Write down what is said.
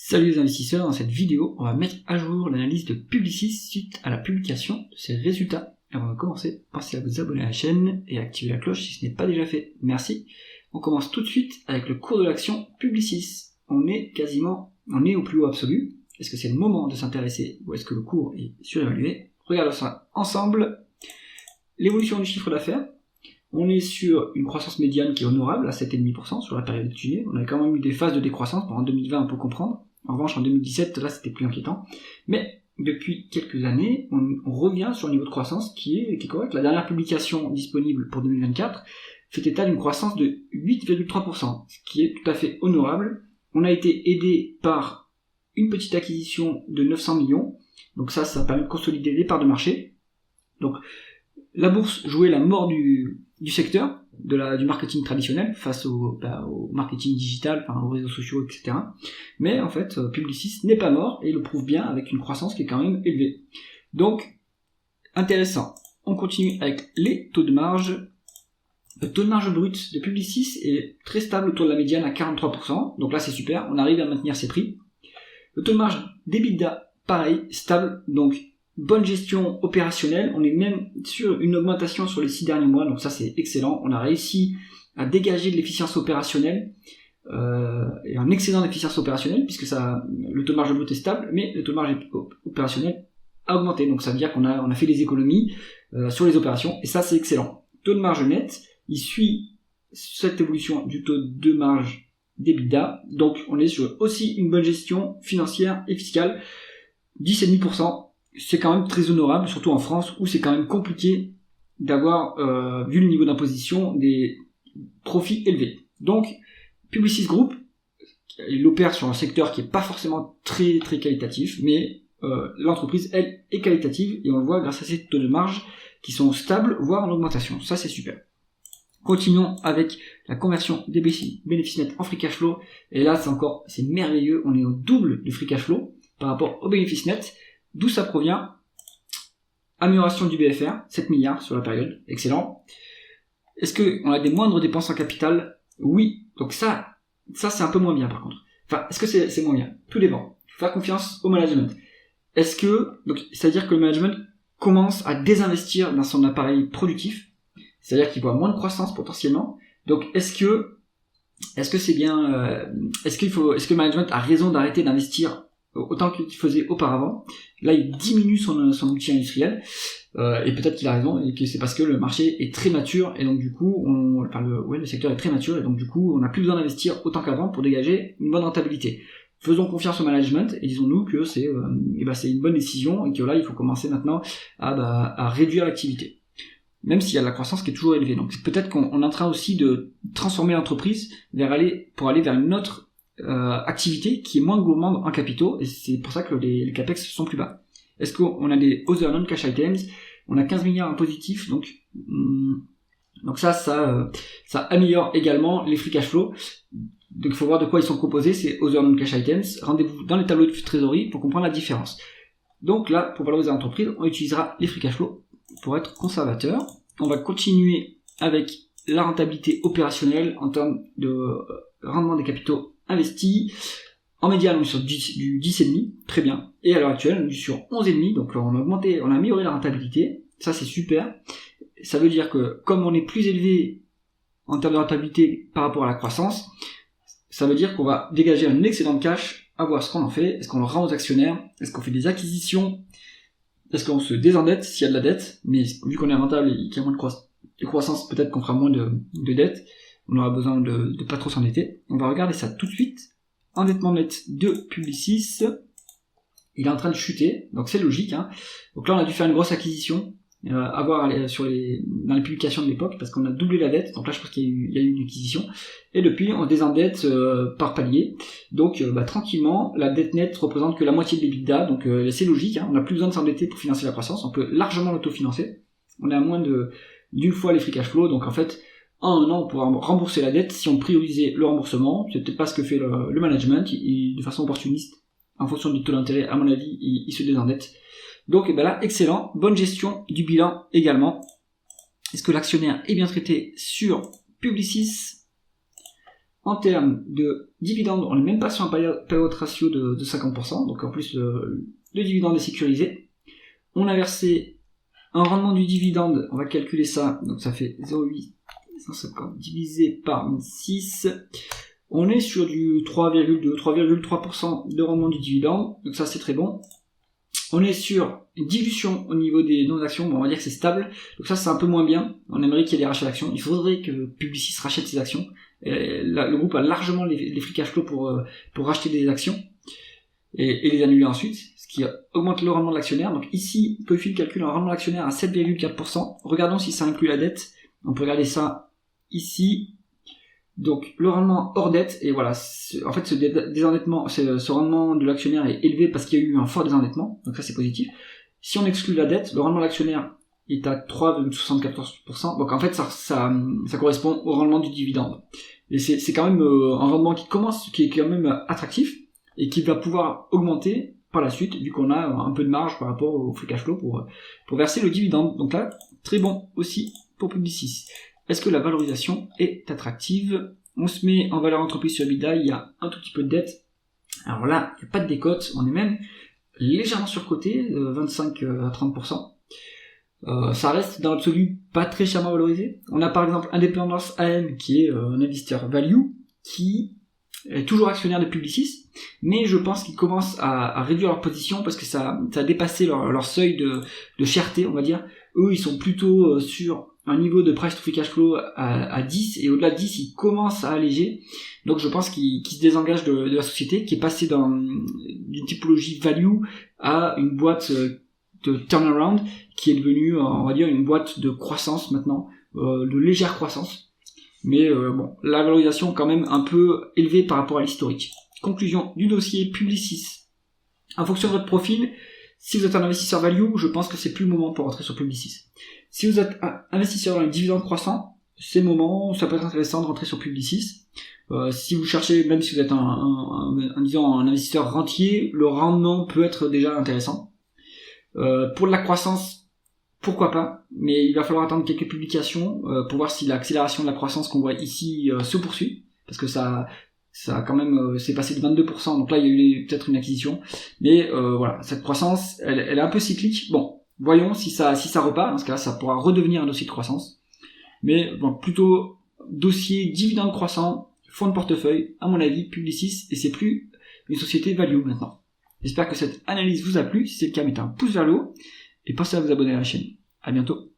Salut les investisseurs, dans cette vidéo, on va mettre à jour l'analyse de Publicis suite à la publication de ses résultats. Avant de commencer, pensez à vous abonner à la chaîne et à activer la cloche si ce n'est pas déjà fait. Merci. On commence tout de suite avec le cours de l'action Publicis. On est au plus haut absolu. Est-ce que c'est le moment de s'intéresser ou est-ce que le cours est surévalué? Regardons ça ensemble. L'évolution du chiffre d'affaires. On est sur une croissance médiane qui est honorable à 7,5% sur la période étudiée. On a quand même eu des phases de décroissance pendant 2020, on peut comprendre. En revanche, en 2017, là, c'était plus inquiétant. Mais depuis quelques années, on revient sur un niveau de croissance qui est correct. La dernière publication disponible pour 2024 fait état d'une croissance de 8,3%, ce qui est tout à fait honorable. On a été aidé par une petite acquisition de 900 millions. Donc ça permet de consolider les parts de marché. Donc, la bourse jouait la mort du secteur, du marketing traditionnel face au marketing digital, aux réseaux sociaux, etc. Mais en fait, Publicis n'est pas mort et il le prouve bien avec une croissance qui est quand même élevée. Donc, intéressant. On continue avec les taux de marge. Le taux de marge brut de Publicis est très stable autour de la médiane à 43%. Donc là, c'est super. On arrive à maintenir ses prix. Le taux de marge d'EBITDA, pareil, stable. Donc, bonne gestion opérationnelle, on est même sur une augmentation sur les 6 derniers mois, donc ça c'est excellent. On a réussi à dégager de l'efficience opérationnelle et un excédent d'efficience opérationnelle, puisque le taux de marge brut est stable, mais le taux de marge opérationnel a augmenté, donc ça veut dire qu'on a fait des économies sur les opérations, et ça c'est excellent. Taux de marge net, il suit cette évolution du taux de marge d'EBITDA, donc on est sur aussi une bonne gestion financière et fiscale, 10,5%. C'est quand même très honorable, surtout en France, où c'est quand même compliqué d'avoir, vu le niveau d'imposition, des profits élevés. Donc, Publicis Group, il opère sur un secteur qui est pas forcément très très qualitatif, mais l'entreprise, elle, est qualitative, et on le voit grâce à ces taux de marge qui sont stables, voire en augmentation. Ça, c'est super. Continuons avec la conversion des bénéfices nets en free cash flow, et là, c'est merveilleux, on est au double du free cash flow par rapport aux bénéfices nets. D'où ça provient? Amélioration du BFR, 7 milliards sur la période, excellent. Est-ce qu'on a des moindres dépenses en capital? Oui, donc ça c'est un peu moins bien par contre. Est-ce que c'est moins bien? Tout dépend. Il faut faire confiance au management. C'est-à-dire que le management commence à désinvestir dans son appareil productif, c'est-à-dire qu'il voit moins de croissance potentiellement. Donc est-ce que c'est bien, est-ce que le management a raison d'arrêter d'investir autant qu'il faisait auparavant? Là, il diminue son outil industriel, et peut-être qu'il a raison, et que c'est parce que le marché est très mature, et donc du coup, le secteur est très mature, et donc du coup, on n'a plus besoin d'investir autant qu'avant pour dégager une bonne rentabilité. Faisons confiance au management, et disons-nous que c'est une bonne décision, et que là, il faut commencer maintenant à réduire l'activité. Même s'il y a de la croissance qui est toujours élevée. Donc peut-être qu'on est en train aussi de transformer l'entreprise pour aller vers une autre activité qui est moins gourmande en capitaux, et c'est pour ça que les capex sont plus bas. Est-ce qu'on a des other non-cash items? On a 15 milliards en positif, donc ça améliore également les free cash flow. Donc il faut voir de quoi ils sont composés, ces other non-cash items. Rendez-vous dans les tableaux de trésorerie pour comprendre la différence. Donc là, pour valoriser l'entreprise, on utilisera les free cash flow pour être conservateur. On va continuer avec la rentabilité opérationnelle en termes de rendement des capitaux investis. En médiane, on est sur du 10,5, très bien. Et à l'heure actuelle, on est sur 11,5, donc on a amélioré la rentabilité. Ça, c'est super. Ça veut dire que, comme on est plus élevé en termes de rentabilité par rapport à la croissance, ça veut dire qu'on va dégager un excédent de cash, à voir ce qu'on en fait. Est-ce qu'on le rend aux actionnaires? Est-ce qu'on fait des acquisitions? Est-ce qu'on se désendette s'il y a de la dette? Mais vu qu'on est rentable et qu'il y a moins de croissance, peut-être qu'on fera moins de dettes. On aura besoin de pas trop s'endetter. On va regarder ça tout de suite. Endettement net de Publicis. Il est en train de chuter, donc c'est logique. Donc là, on a dû faire une grosse acquisition, à voir dans les publications de l'époque, parce qu'on a doublé la dette. Donc là, je pense qu'il y a eu une acquisition. Et depuis, on désendette par palier. Donc tranquillement, la dette nette représente que la moitié de l'EBITDA. Donc c'est logique. On n'a plus besoin de s'endetter pour financer la croissance. On peut largement l'autofinancer. On est à moins d'une fois les free cash flow. Donc en fait, en un an, on pourra rembourser la dette si on priorisait le remboursement. C'est peut-être pas ce que fait le management. De façon opportuniste, en fonction du taux d'intérêt, à mon avis, il se désendette. Donc là, excellent. Bonne gestion du bilan également. Est-ce que l'actionnaire est bien traité sur Publicis? En termes de dividendes, on n'est même pas sur un payout ratio de 50%, donc en plus le dividende est sécurisé. On a versé un rendement du dividende, on va calculer ça, donc ça fait 0,850 divisé par 6. On est sur du 3,3% de rendement du dividende, donc ça c'est très bon. On est sur une dilution au niveau des non-actions, bon, on va dire que c'est stable, donc ça c'est un peu moins bien. On aimerait qu'il y ait des rachats d'actions, il faudrait que Publicis rachète ses actions. Le groupe a largement les free cash flow pour racheter des actions et les annuler ensuite, ce qui augmente le rendement de l'actionnaire. Donc ici, Coifil calcule un rendement de l'actionnaire à 7,4%. Regardons si ça inclut la dette. On peut regarder ça ici. Donc le rendement hors dette, et voilà, en fait ce désendettement, ce rendement de l'actionnaire est élevé parce qu'il y a eu un fort désendettement, donc ça c'est positif. Si on exclut la dette, le rendement de l'actionnaire est à 3,74%, donc en fait ça correspond au rendement du dividende. Et c'est quand même un rendement qui est quand même attractif, et qui va pouvoir augmenter par la suite, vu qu'on a un peu de marge par rapport au free cash flow pour verser le dividende. Donc là, très bon aussi pour Publicis. Est-ce que la valorisation est attractive? On se met en valeur entreprise sur EBITDA, il y a un tout petit peu de dette. Alors là, il n'y a pas de décote, on est même légèrement surcoté, 25 à 30%. Ça reste dans l'absolu pas très chèrement valorisé. On a par exemple Indépendance AM qui est un investisseur value qui est toujours actionnaire de Publicis, mais je pense qu'ils commencent à réduire leur position parce que ça a dépassé leur seuil de cherté, on va dire. Eux, ils sont plutôt sur un niveau de price to free cash flow à 10, et au-delà de 10, ils commencent à alléger. Donc je pense qu'ils se désengagent de la société, qui est passée d'une typologie value à une boîte de turnaround, qui est devenue, on va dire, une boîte de croissance maintenant, de légère croissance. Mais bon, la valorisation est quand même un peu élevée par rapport à l'historique. Conclusion du dossier Publicis. En fonction de votre profil, si vous êtes un investisseur value, je pense que c'est plus le moment pour rentrer sur Publicis. Si vous êtes un investisseur dans les dividendes croissants, c'est le moment, ça peut être intéressant de rentrer sur Publicis. Si vous cherchez, même si vous êtes disons un investisseur rentier, le rendement peut être déjà intéressant. Pour de la croissance, pourquoi pas, mais il va falloir attendre quelques publications pour voir si l'accélération de la croissance qu'on voit ici se poursuit, parce que ça a quand même c'est passé de 22%, donc là il y a eu peut-être une acquisition, mais voilà, cette croissance elle est un peu cyclique. Bon, voyons si ça repart, dans ce cas-là ça pourra redevenir un dossier de croissance, mais bon, plutôt dossier dividende croissant, fonds de portefeuille, à mon avis Publicis, et c'est plus une société value maintenant. J'espère que cette analyse vous a plu. Si c'est le cas, mettez un pouce vers le haut et pensez à vous abonner à la chaîne. À bientôt.